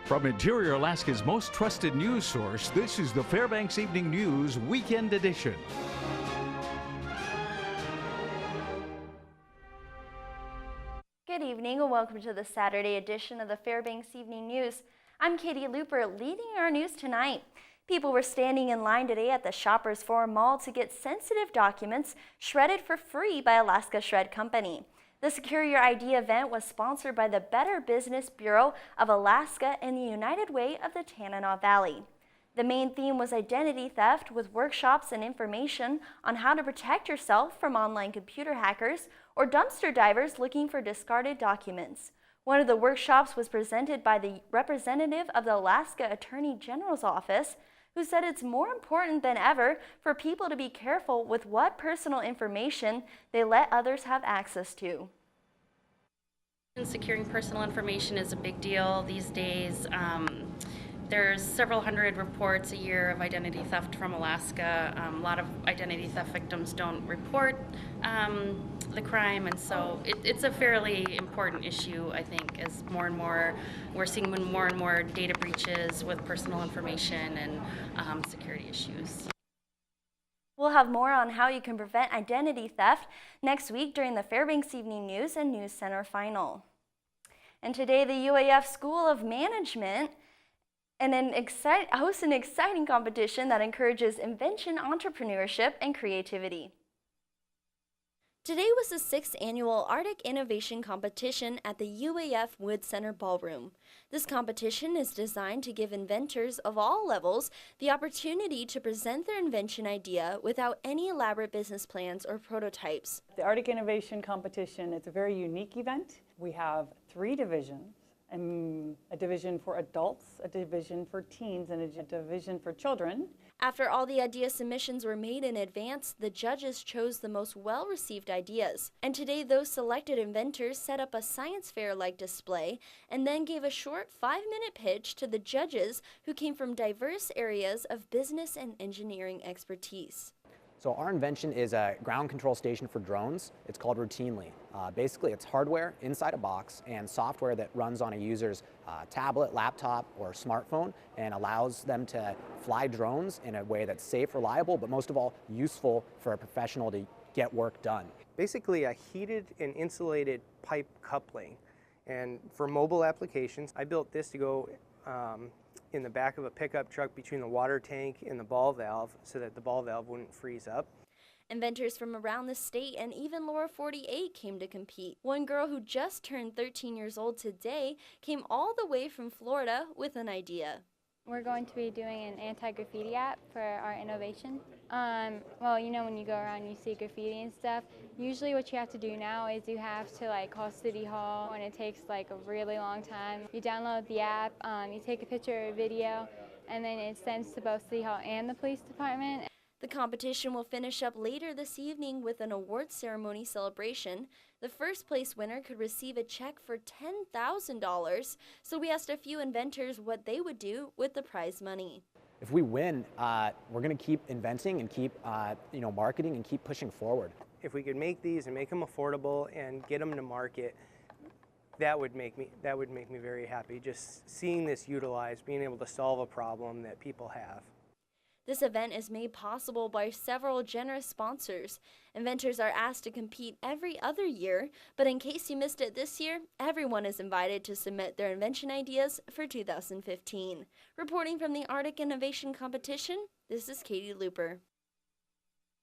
From Interior Alaska's most trusted news source, this is the Fairbanks Evening News Weekend Edition. Good evening and welcome to the Saturday edition of the Fairbanks Evening News. I'm Katie Looper, leading our news tonight. People were standing in line today at the Shoppers Forum Mall to get sensitive documents shredded for free by Alaska Shred Company. The Secure Your ID event was sponsored by the Better Business Bureau of Alaska and the United Way of the Tanana Valley. The main theme was identity theft, with workshops and information on how to protect yourself from online computer hackers or dumpster divers looking for discarded documents. One of the workshops was presented by the representative of the Alaska Attorney General's office, who said it's more important than ever for people to be careful with what personal information they let others have access to. Securing personal information is a big deal these days. There's several hundred reports a year of identity theft from Alaska. A lot of identity theft victims don't report the crime, and so it's a fairly important issue, I think, as more and more we're seeing more and more data breaches with personal information and security issues. We'll have more on how you can prevent identity theft next week during the Fairbanks Evening News and News Center Final. And today, the UAF School of Management hosts an exciting competition that encourages invention, entrepreneurship, and creativity. Today was the 6th annual Arctic Innovation Competition at the UAF Wood Center Ballroom. This competition is designed to give inventors of all levels the opportunity to present their invention idea without any elaborate business plans or prototypes. The Arctic Innovation Competition, it's a very unique event. We have 3 divisions. A division for adults, a division for teens, and a division for children. After all the idea submissions were made in advance, the judges chose the most well-received ideas. And today, those selected inventors set up a science fair-like display and then gave a short 5-minute pitch to the judges, who came from diverse areas of business and engineering expertise. So our invention is a ground control station for drones. It's called Routinely. Basically, it's hardware inside a box and software that runs on a user's tablet, laptop, or smartphone, and allows them to fly drones in a way that's safe, reliable, but most of all, useful for a professional to get work done. Basically a heated and insulated pipe coupling. And for mobile applications, I built this to go in the back of a pickup truck between the water tank and the ball valve so that the ball valve wouldn't freeze up. Inventors from around the state and even Lower 48 came to compete. One girl who just turned 13 years old today came all the way from Florida with an idea. We're going to be doing an anti-graffiti app for our innovation. Well, you know, when you go around and you see graffiti and stuff, usually what you have to do now is you have to call City Hall, and it takes a really long time. You download the app, you take a picture or a video, and then it sends to both City Hall and the police department. The competition will finish up later this evening with an awards ceremony celebration. The first place winner could receive a check for $10,000, so we asked a few inventors what they would do with the prize money. If we win, we're going to keep inventing and keep marketing and keep pushing forward. If we could make these and make them affordable and get them to market, that would make me very happy. Just seeing this utilized, being able to solve a problem that people have. This event is made possible by several generous sponsors. Inventors are asked to compete every other year, but in case you missed it this year, everyone is invited to submit their invention ideas for 2015. Reporting from the Arctic Innovation Competition, this is Katie Looper.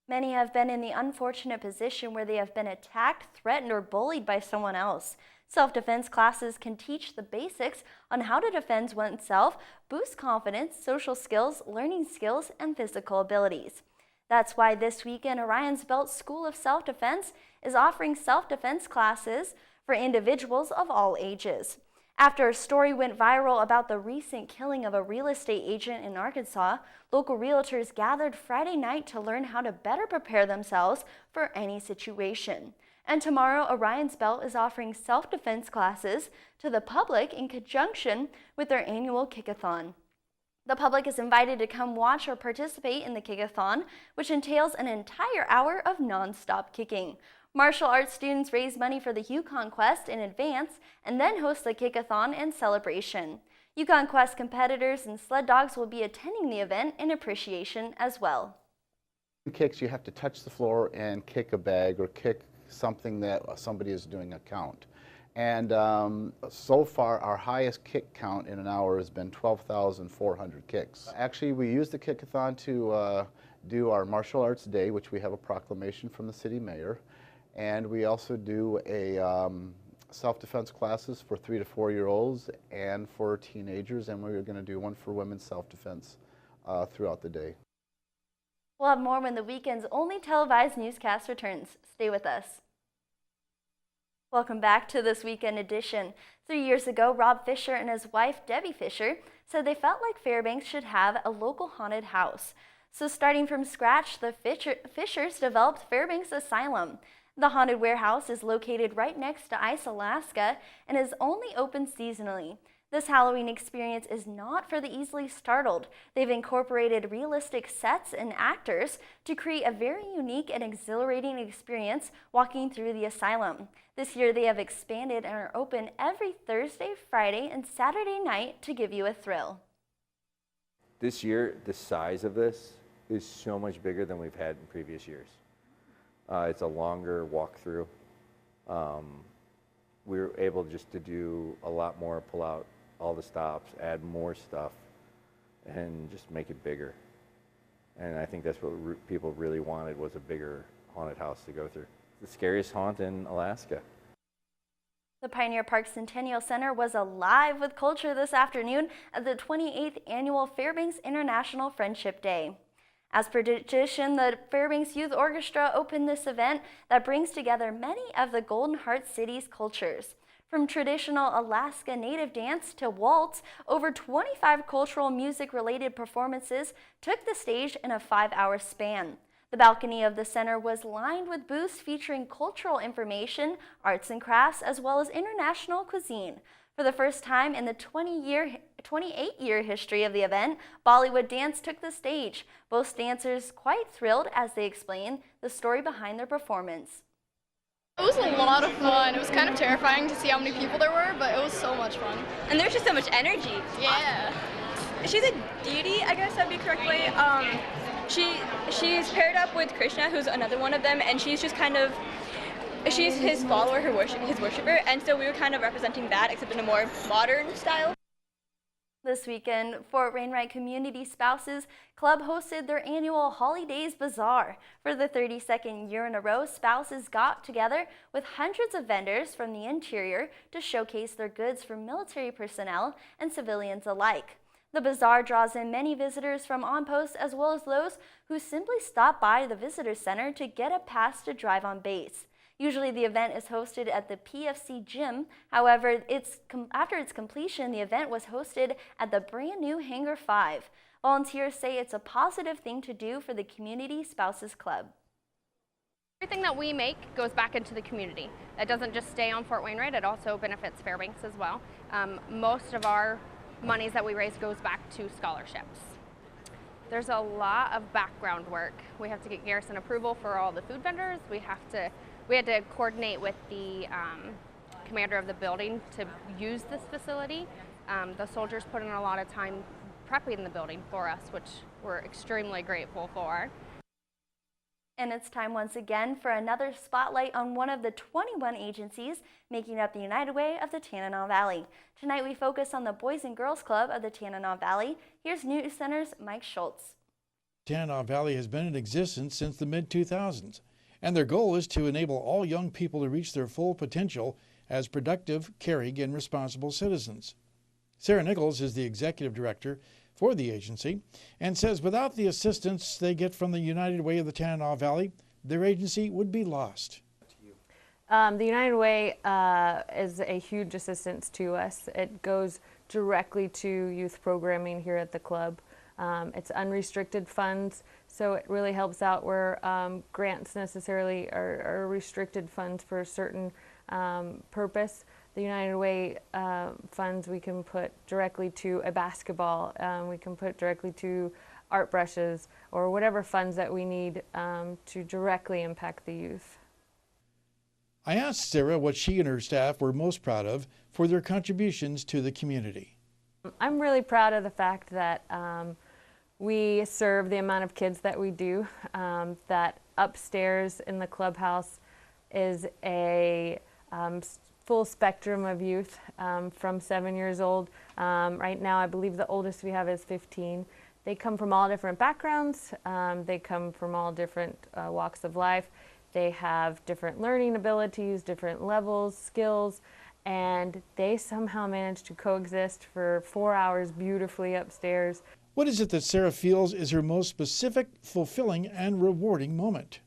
Many have been in the unfortunate position where they have been attacked, threatened, or bullied by someone else. Self-defense classes can teach the basics on how to defend oneself, boost confidence, social skills, learning skills, and physical abilities. That's why this weekend, Orion's Belt School of Self-Defense is offering self-defense classes for individuals of all ages. After a story went viral about the recent killing of a real estate agent in Arkansas, local realtors gathered Friday night to learn how to better prepare themselves for any situation. And tomorrow, Orion's Belt is offering self-defense classes to the public in conjunction with their annual Kickathon. The public is invited to come watch or participate in the Kickathon, which entails an entire hour of non-stop kicking. Martial arts students raise money for the Yukon Quest in advance and then host the Kickathon and celebration. Yukon Quest competitors and sled dogs will be attending the event in appreciation as well. Kicks, you have to touch the floor and kick a bag or kick something that somebody is doing a count. And so far, our highest kick count in an hour has been 12,400 kicks. Actually, we use the kickathon to do our martial arts day, which we have a proclamation from the city mayor. And we also do a self-defense classes for 3 to 4-year-olds and for teenagers. And we're going to do one for women's self-defense throughout the day. We'll have more when the weekend's only televised newscast returns. Stay with us. Welcome back to this weekend edition. 3 years ago, Rob Fisher and his wife, Debbie Fisher, said they felt like Fairbanks should have a local haunted house. So starting from scratch, the Fishers developed Fairbanks Asylum. The haunted warehouse is located right next to Ice, Alaska, and is only open seasonally. This Halloween experience is not for the easily startled. They've incorporated realistic sets and actors to create a very unique and exhilarating experience walking through the asylum. This year they have expanded and are open every Thursday, Friday, and Saturday night to give you a thrill. This year, the size of this is so much bigger than we've had in previous years. It's a longer walkthrough. We were able just to do a lot more, pull out all the stops, add more stuff, and just make it bigger. And I think that's what people really wanted, was a bigger haunted house to go through. The scariest haunt in Alaska. The Pioneer Park Centennial Center was alive with culture this afternoon at the 28th Annual Fairbanks International Friendship Day. As per tradition, the Fairbanks Youth Orchestra opened this event that brings together many of the Golden Heart City's cultures. From traditional Alaska Native dance to waltz, over 25 cultural music-related performances took the stage in a 5-hour span. The balcony of the center was lined with booths featuring cultural information, arts and crafts, as well as international cuisine. For the first time in the 28-year history of the event, Bollywood dance took the stage. Both dancers quite thrilled as they explained the story behind their performance. It was a lot of fun. It was kind of terrifying to see how many people there were, but it was so much fun. And there's just so much energy. Yeah. She's a deity, I guess that'd be correct way. She's paired up with Krishna, who's another one of them, and she's just kind of, she's his follower, his worshiper, and so we were kind of representing that, except in a more modern style. This weekend, Fort Wainwright Community Spouses Club hosted their annual Holidays Bazaar. For the 32nd year in a row, spouses got together with hundreds of vendors from the interior to showcase their goods for military personnel and civilians alike. The bazaar draws in many visitors from on post as well as those who simply stop by the visitor center to get a pass to drive on base. Usually the event is hosted at the PFC gym. However, after its completion, the event was hosted at the brand new Hangar 5. Volunteers say it's a positive thing to do for the Community Spouses Club. Everything that we make goes back into the community. That doesn't just stay on Fort Wainwright, it also benefits Fairbanks as well. Most of our monies that we raise goes back to scholarships. There's a lot of background work. We have to get garrison approval for all the food vendors. We had to coordinate with the commander of the building to use this facility. The soldiers put in a lot of time prepping the building for us, which we're extremely grateful for. And it's time once again for another spotlight on one of the 21 agencies making up the United Way of the Tanana Valley. Tonight we focus on the Boys and Girls Club of the Tanana Valley. Here's News Center's Mike Schultz. Tanana Valley has been in existence since the mid-2000s, and their goal is to enable all young people to reach their full potential as productive, caring, and responsible citizens. Sarah Nichols is the executive director for the agency and says without the assistance they get from the United Way of the Tanana Valley, their agency would be lost. The United Way is a huge assistance to us. It goes directly to youth programming here at the club. It's unrestricted funds, so it really helps out where grants necessarily are restricted funds for a certain purpose. The United Way funds we can put directly to a basketball, we can put directly to art brushes, or whatever funds that we need to directly impact the youth. I asked Sarah what she and her staff were most proud of for their contributions to the community. I'm really proud of the fact that we serve the amount of kids that we do, that upstairs in the clubhouse is a full spectrum of youth from 7 years old. Right now I believe the oldest we have is 15. They come from all different backgrounds. They come from all different walks of life. They have different learning abilities, different levels, skills, and they somehow manage to coexist for 4 hours beautifully upstairs. What is it that Sarah feels is her most specific, fulfilling, and rewarding moment?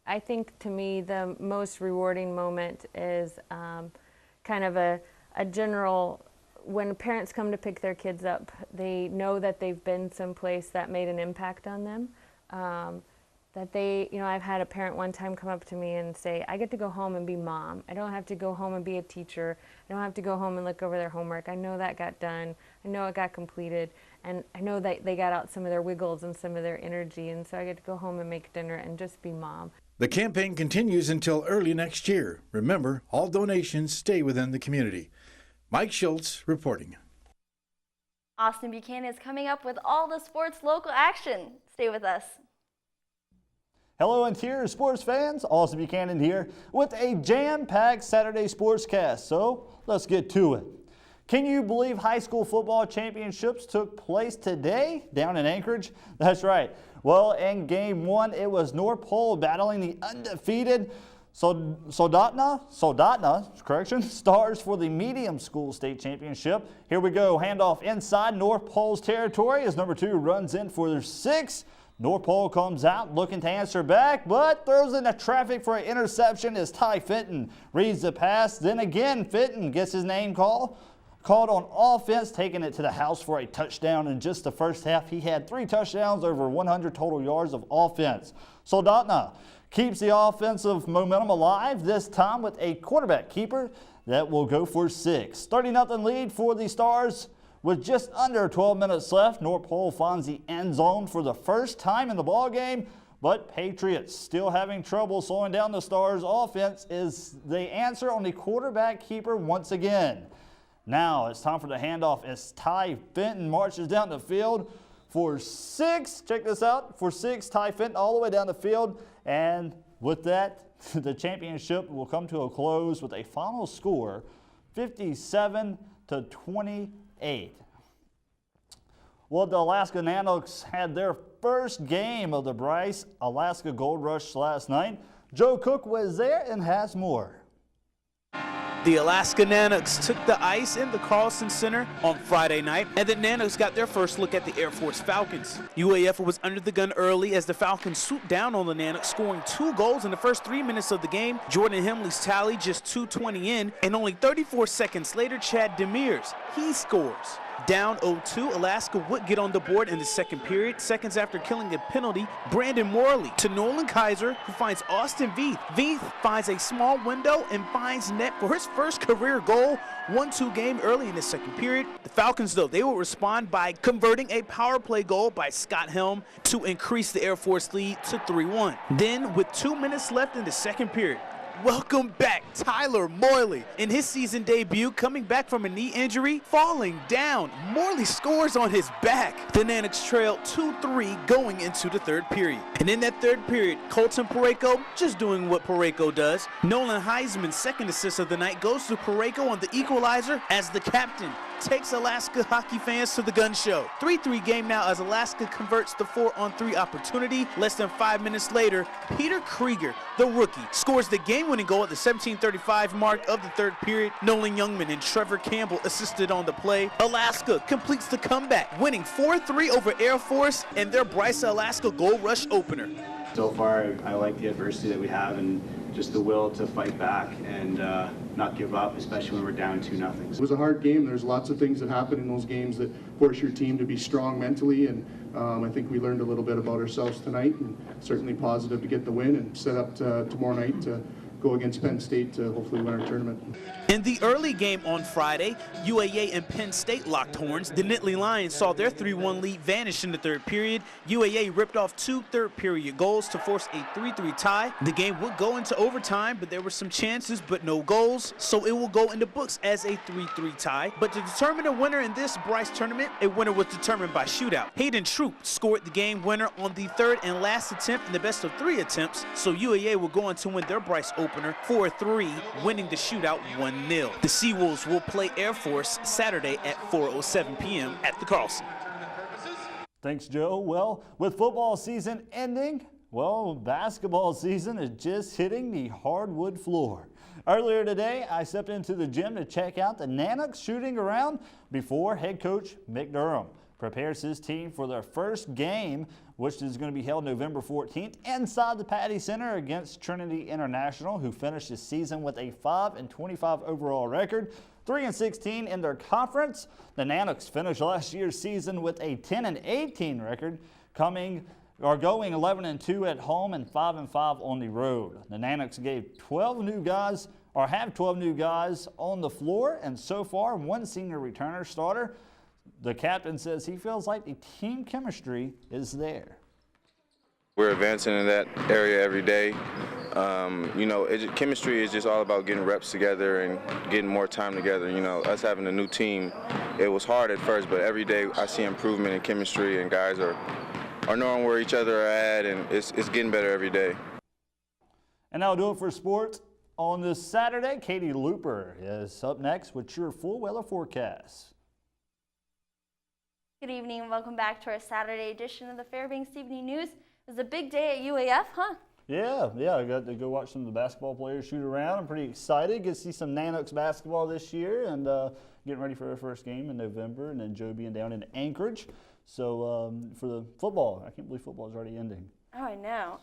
I think to me the most rewarding moment is kind of a general, when parents come to pick their kids up, they know that they've been someplace that made an impact on them. That they, I've had a parent one time come up to me and say, I get to go home and be mom. I don't have to go home and be a teacher. I don't have to go home and look over their homework. I know that got done. I know it got completed. And I know that they got out some of their wiggles and some of their energy. And so I get to go home and make dinner and just be mom. The campaign continues until early next year. Remember, all donations stay within the community. Mike Schultz reporting. Austin Buchanan is coming up with all the sports local action. Stay with us. Hello Interior sports fans, Austin Buchanan here with a jam-packed Saturday Sportscast, so let's get to it. Can you believe high school football championships took place today down in Anchorage? That's right. Well, in game one, it was North Pole battling the undefeated Soldotna Stars for the medium school state championship. Here we go, handoff inside North Pole's territory as number 2 runs in for their 6. North Pole comes out looking to answer back, but throws into traffic for an interception as Ty Fenton reads the pass. Then again, Fenton gets his name called on offense, taking it to the house for a touchdown. In just the first half, he had 3 touchdowns, over 100 total yards of offense. Soldotna keeps the offensive momentum alive, this time with a quarterback keeper that will go for 6. 30-0 lead for the Stars. With just under 12 minutes left, North Pole finds the end zone for the first time in the ballgame, but Patriots still having trouble slowing down the Stars' offense is the answer on the quarterback keeper once again. Now it's time for the handoff as Ty Fenton marches down the field for 6. Check this out, for 6, Ty Fenton all the way down the field, and with that, the championship will come to a close with a final score, 57-28. Well, the Alaska Nanoks had their first game of the Bryce Alaska Gold Rush last night. Joe Cook was there and has more. The Alaska Nanoks took the ice in the Carlson Center on Friday night, and the Nanoks got their first look at the Air Force Falcons. UAF was under the gun early as the Falcons swooped down on the Nanoks, scoring 2 goals in the first 3 minutes of the game. Jordan Hemley's tally just 2:20 in, and only 34 seconds later, Chad Demirs, he scores. Down 0-2, Alaska would get on the board in the second period. Seconds after killing a penalty, Brandon Morley to Nolan Kaiser, who finds Austin Veith. Veith finds a small window and finds net for his first career goal. 1-2 game early in the second period. The Falcons, though, they will respond by converting a power play goal by Scott Helm to increase the Air Force lead to 3-1. Then, with 2 minutes left in the second period, welcome back Tyler Morley in his season debut, coming back from a knee injury, falling down. Morley scores on his back. The Nanoks trailed 2-3 going into the third period. And in that third period, Colton Pareko just doing what Pareko does. Nolan Heisman's second assist of the night goes to Pareko on the equalizer as the captain takes Alaska hockey fans to the gun show. 3-3 game now as Alaska converts the 4-on-3 opportunity. Less than 5 minutes later, Peter Krieger, the rookie, scores the game-winning goal at the 17:35 mark of the third period. Nolan Youngman and Trevor Campbell assisted on the play. Alaska completes the comeback, winning 4-3 over Air Force in their Bryce Alaska Gold Rush opener. So far, I like the adversity that we have and just the will to fight back and not give up, especially when we're down 2-0. It was a hard game. There's lots of things that happen in those games that force your team to be strong mentally, and I think we learned a little bit about ourselves tonight, and certainly positive to get the win and set up tomorrow night to go against Penn State to hopefully win our tournament. In the early game on Friday, UAA and Penn State locked horns. The Nittany Lions saw their 3-1 lead vanish in the third period. UAA ripped off 2 third-period goals to force a 3-3 tie. The game would go into overtime, but there were some chances but no goals, so it will go in the books as a 3-3 tie. But to determine a winner in this Bryce tournament, a winner was determined by shootout. Hayden Troop scored the game winner on the third and last attempt in the best of 3 attempts, so UAA will go on to win their Bryce opener 4-3, winning the shootout 1-0. The Seawolves will play Air Force Saturday at 4:07 p.m. at the Carlson. Thanks, Joe. Well, with football season ending, well, basketball season is just hitting the hardwood floor. Earlier today, I stepped into the gym to check out the Nanoks shooting around before head coach Mick Durham prepares his team for their first game, which is going to be held November 14th inside the Patty Center against Trinity International, who finished the season with a 5-25 overall record, 3-16 in their conference. The Nanoks finished last year's season with a 10-18 record, going 11-2 at home and 5-5 on the road. The Nanoks have 12 new guys on the floor, and so far, one senior returner starter. The captain says he feels like the team chemistry is there. We're advancing in that area every day. Chemistry is just all about getting reps together and getting more time together. Us having a new team, it was hard at first, but every day I see improvement in chemistry, and guys are knowing where each other are at, and it's getting better every day. And that'll do it for sports on this Saturday. Katie Looper is up next with your full weather forecast. Good evening and welcome back to our Saturday edition of the Fairbanks Evening News. It was a big day at UAF, huh? Yeah, I got to go watch some of the basketball players shoot around. I'm pretty excited. Get to see some Nanoks basketball this year, and getting ready for our first game in November, and then Joe being down in Anchorage. So for the football, I can't believe football is already ending. Oh, I know.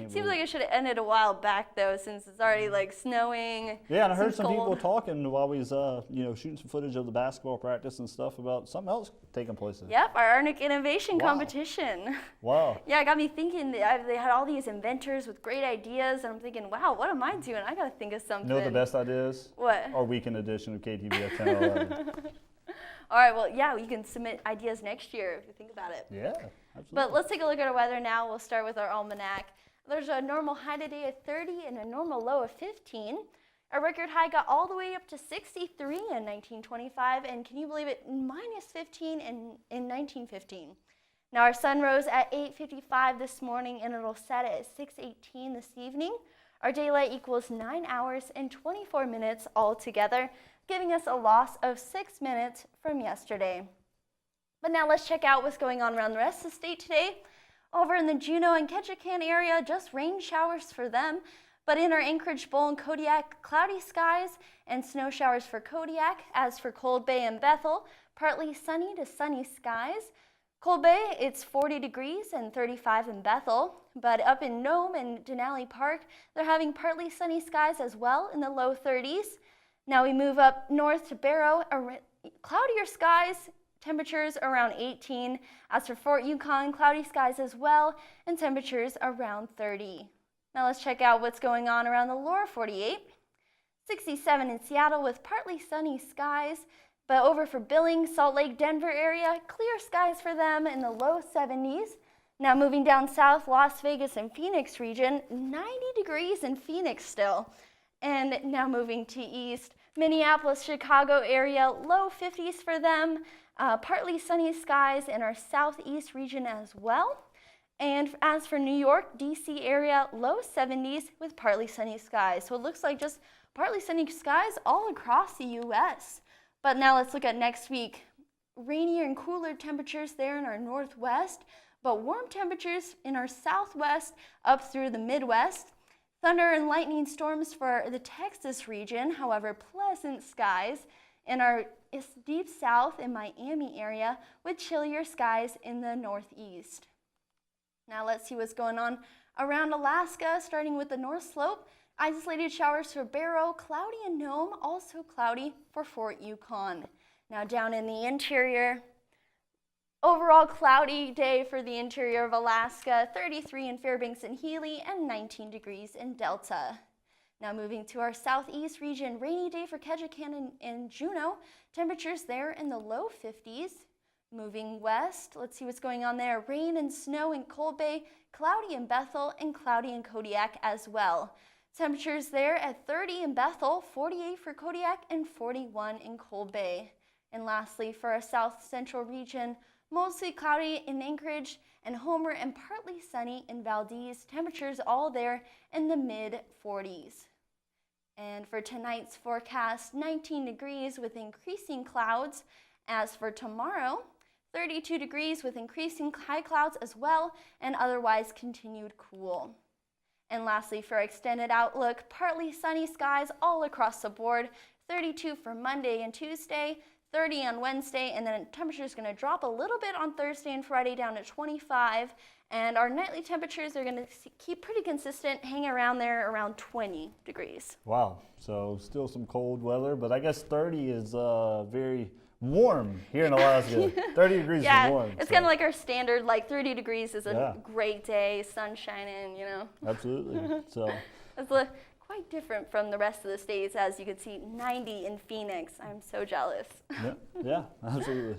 Seems like it should have ended a while back, though, since it's already like snowing. Yeah, and I heard some cold. people talking while we was, shooting some footage of the basketball practice and stuff about something else taking place. Yep, our Arctic Innovation Competition. Wow. Yeah, it got me thinking. They had all these inventors with great ideas, and I'm thinking, wow, what am I doing? I got to think of something. You know what the best idea is? What? Our weekend edition of KTVF 10 or 11. All right, well, yeah, you can submit ideas next year if you think about it. Yeah, absolutely. But let's take a look at our weather now. We'll start with our almanac. There's a normal high today of 30 and a normal low of 15. Our record high got all the way up to 63 in 1925, and can you believe it, minus 15 in 1915. Now our sun rose at 8:55 this morning, and it'll set at 6:18 this evening. Our daylight equals 9 hours and 24 minutes altogether, giving us a loss of 6 minutes from yesterday. But now let's check out what's going on around the rest of the state today. Over in the Juneau and Ketchikan area, just rain showers for them. But in our Anchorage Bowl and Kodiak, cloudy skies and snow showers for Kodiak. As for Cold Bay and Bethel, partly sunny to sunny skies. Cold Bay, it's 40 degrees and 35 in Bethel. But up in Nome and Denali Park, they're having partly sunny skies as well in the low 30s. Now we move up north to Barrow, cloudier skies, temperatures around 18. As for Fort Yukon, cloudy skies as well, and temperatures around 30. Now let's check out what's going on around the lower 48. 67 in Seattle with partly sunny skies, but over for Billings, Salt Lake, Denver area, clear skies for them in the low 70s. Now moving down south, Las Vegas and Phoenix region, 90 degrees in Phoenix still. And now moving to east, Minneapolis, Chicago area, low 50s for them. Partly sunny skies in our southeast region as well. And as for New York, DC area, low 70s with partly sunny skies. So it looks like just partly sunny skies all across the U.S. But now let's look at next week. Rainier and cooler temperatures there in our northwest, but warm temperatures in our southwest up through the Midwest. Thunder and lightning storms for the Texas region, however, pleasant skies in our deep south and Miami area with chillier skies in the northeast. Now let's see what's going on around Alaska, starting with the North Slope. Isolated showers for Barrow, cloudy in Nome, also cloudy for Fort Yukon. Now down in the interior, overall cloudy day for the interior of Alaska, 33 in Fairbanks and Healy, and 19 degrees in Delta. Now moving to our southeast region, rainy day for Ketchikan and Juneau. Temperatures there in the low 50s. Moving west, let's see what's going on there. Rain and snow in Cold Bay, cloudy in Bethel, and cloudy in Kodiak as well. Temperatures there at 30 in Bethel, 48 for Kodiak, and 41 in Cold Bay. And lastly, for our south central region, mostly cloudy in Anchorage and Homer and partly sunny in Valdez. Temperatures all there in the mid-40s. And for tonight's forecast, 19 degrees with increasing clouds. As for tomorrow, 32 degrees with increasing high clouds as well, and otherwise continued cool. And lastly, for our extended outlook, partly sunny skies all across the board. 32 for Monday and Tuesday, 30 on Wednesday, and then temperature is going to drop a little bit on Thursday and Friday down to 25. And our nightly temperatures are going to keep pretty consistent, hang around there around 20 degrees. Wow, so still some cold weather, but I guess 30 is very warm here in Alaska. 30 degrees is warm. It's kind of like our standard, like 30 degrees is a great day, sun shining, you know. Absolutely. So it's quite different from the rest of the states, as you can see, 90 in Phoenix. I'm so jealous. Yeah, absolutely.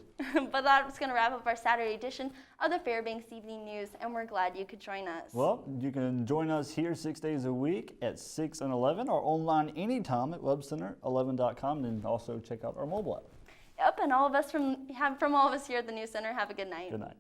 But that's going to wrap up our Saturday edition of the Fairbanks Evening News, and we're glad you could join us. Well, you can join us here 6 days a week at 6 and 11, or online anytime at webcenter11.com, and also check out our mobile app. Yep, and from all of us here at the News Center, have a good night. Good night.